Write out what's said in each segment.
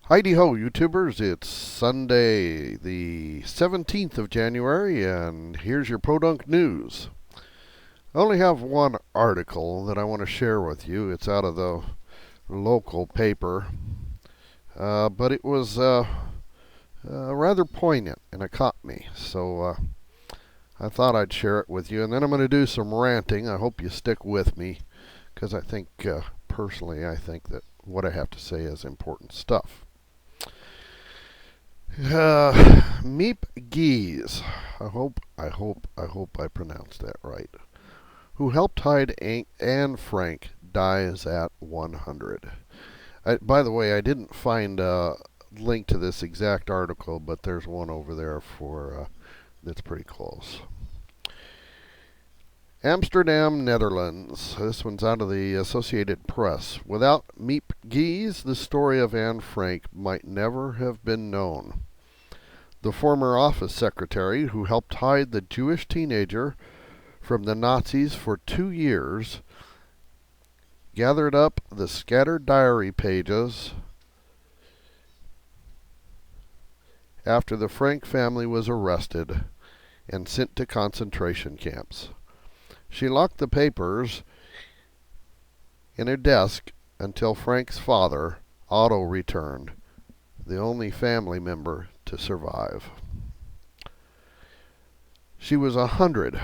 Heidi ho, YouTubers. It's Sunday, the 17th of January, and here's your Podunk news. I only have one article that I want to share with you. It's out of the local paper, but it was rather poignant, and it caught me. So I thought I'd share it with you, and then I'm going to do some ranting. I hope you stick with me, because I think, personally, I think that what I have to say is important stuff. Meip Gies, I hope I pronounced that right, who helped hide Anne Frank, dies at 100. By the way, I didn't find a link to this exact article, but there's one over there for that's pretty close. Amsterdam, Netherlands. This one's out of the Associated Press. Without Meip Gies, the story of Anne Frank might never have been known. The former office secretary who helped hide the Jewish teenager from the Nazis for 2 years gathered up the scattered diary pages after the Frank family was arrested and sent to concentration camps. She locked the papers in her desk until Frank's father, Otto, returned, the only family member to survive. She was 100.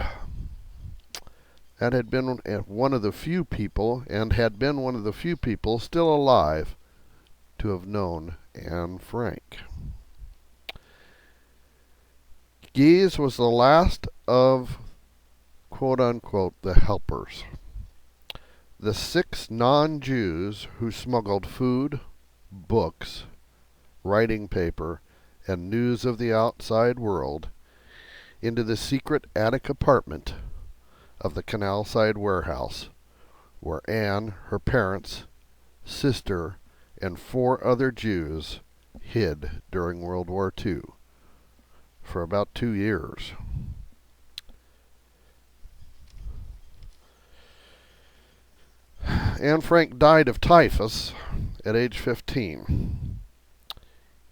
That had been one of the few people, and had been one of the few people still alive to have known Anne Frank. Gies was the last of, quote-unquote, the helpers. The 6 non-Jews who smuggled food, books, writing paper, and news of the outside world into the secret attic apartment of the Canal Side warehouse, where Anne, her parents, sister, and 4 other Jews hid during World War II for about 2 years. Anne Frank died of typhus at age 15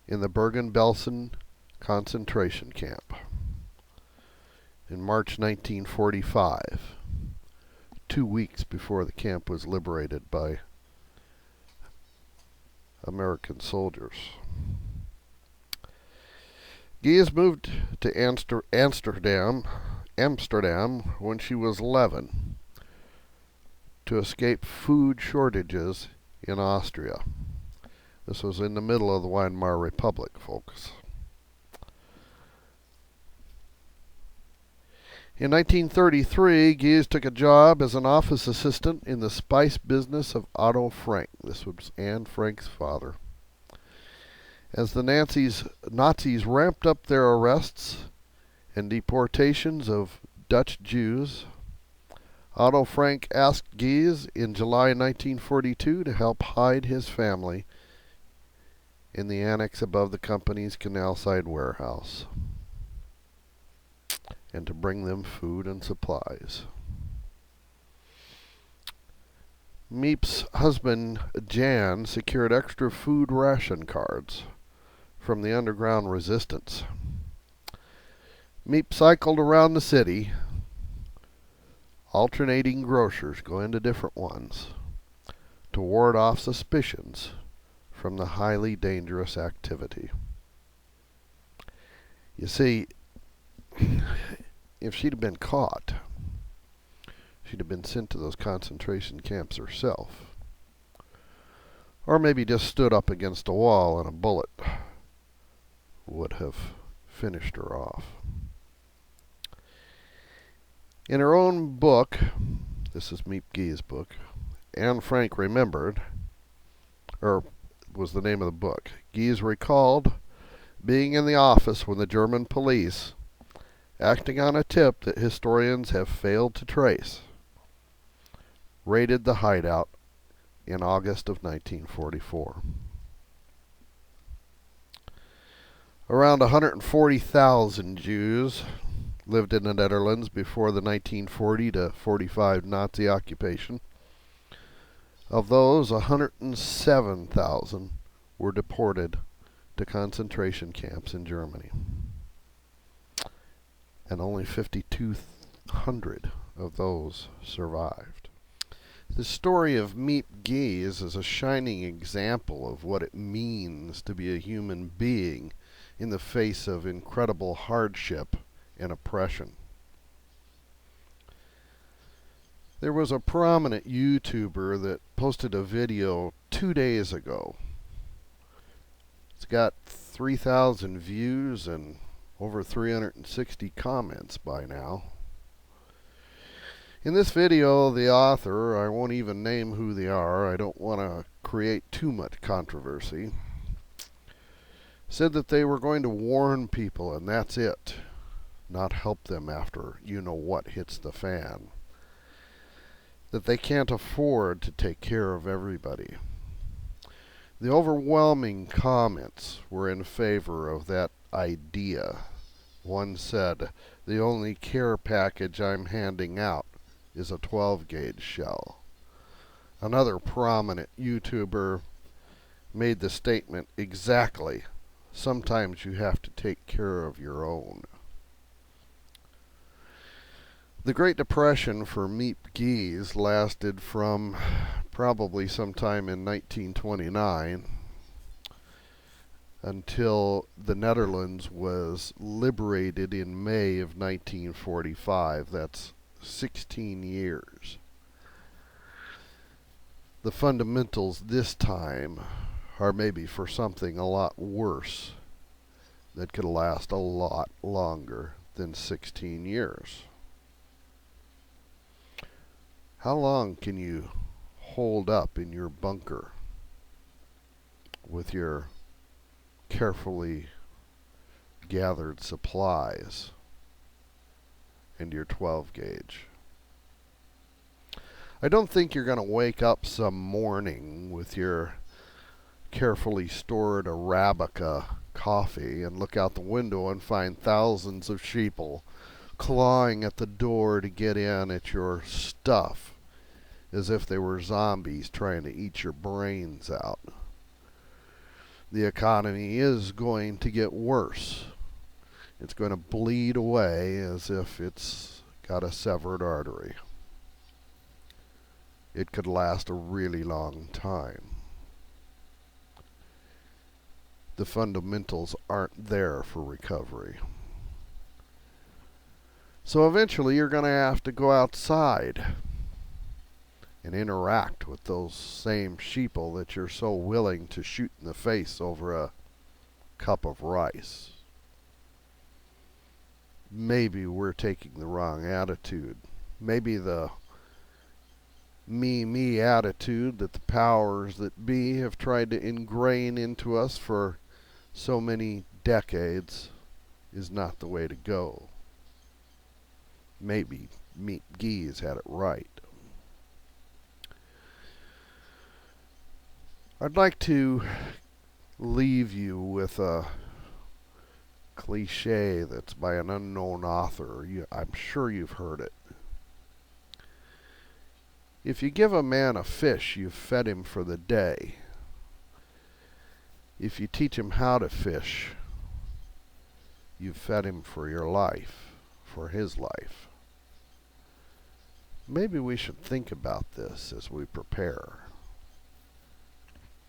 in the Bergen-Belsen concentration camp in March 1945, 2 weeks before the camp was liberated by American soldiers. Gies moved to Amsterdam when she was 11 to escape food shortages in Austria. This was in the middle of the Weimar Republic, folks. In 1933, Gies took a job as an office assistant in the spice business of Otto Frank. This was Anne Frank's father. As the Nazis ramped up their arrests and deportations of Dutch Jews, Otto Frank asked Gies in July 1942 to help hide his family in the annex above the company's Canal Side warehouse, and to bring them food and supplies. Meip's husband, Jan, secured extra food ration cards from the underground resistance. Meip cycled around the city, alternating grocers, going to different ones, to ward off suspicions from the highly dangerous activity. You see, if she'd have been caught, she'd have been sent to those concentration camps herself. Or maybe just stood up against a wall and a bullet would have finished her off. In her own book, this is Meip Gies' book, Anne Frank Remembered, or was the name of the book. Gies recalled being in the office when the German police, acting on a tip that historians have failed to trace, raided the hideout in August of 1944. Around 140,000 Jews lived in the Netherlands before the 1940 to 45 Nazi occupation. Of those, 107,000 were deported to concentration camps in Germany. And only 5,200 of those survived. The story of Meip Gies is a shining example of what it means to be a human being in the face of incredible hardship and oppression. There was a prominent YouTuber that posted a video 2 days ago. It's got 3,000 views and over 360 comments by now. In this video, the author, I won't even name who they are, I don't want to create too much controversy, said that they were going to warn people and that's it, not help them after you know what hits the fan. That they can't afford to take care of everybody. The overwhelming comments were in favor of that idea. One said, "The only care package I'm handing out is a 12-gauge shell." Another prominent YouTuber made the statement, "Exactly. Sometimes you have to take care of your own." The Great Depression for Meip Gies lasted from probably sometime in 1929 until the Netherlands was liberated in May of 1945. That's 16 years. The fundamentals this time are maybe for something a lot worse that could last a lot longer than 16 years. How long can you hold up in your bunker with your carefully gathered supplies and your 12-gauge? I don't think you're going to wake up some morning with your carefully stored Arabica coffee and look out the window and find thousands of sheeple clawing at the door to get in at your stuff as if they were zombies trying to eat your brains out. The economy is going to get worse. It's going to bleed away as if it's got a severed artery. It could last a really long time. The fundamentals aren't there for recovery. So eventually you're going to have to go outside and interact with those same sheeple that you're so willing to shoot in the face over a cup of rice. Maybe we're taking the wrong attitude. Maybe the me attitude that the powers that be have tried to ingrain into us for so many decades is not the way to go. Maybe Meip Gies had it right. I'd like to leave you with a cliche that's by an unknown author. I'm sure you've heard it. If you give a man a fish, you've fed him for the day. If you teach him how to fish, you've fed him for your life, for his life. Maybe we should think about this as we prepare.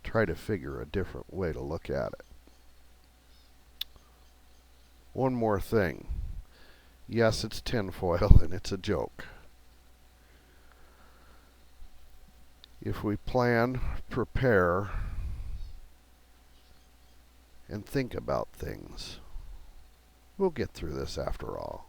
Try to figure a different way to look at it. One more thing. Yes, it's tinfoil and it's a joke. If we plan, prepare, and think about things, we'll get through this after all.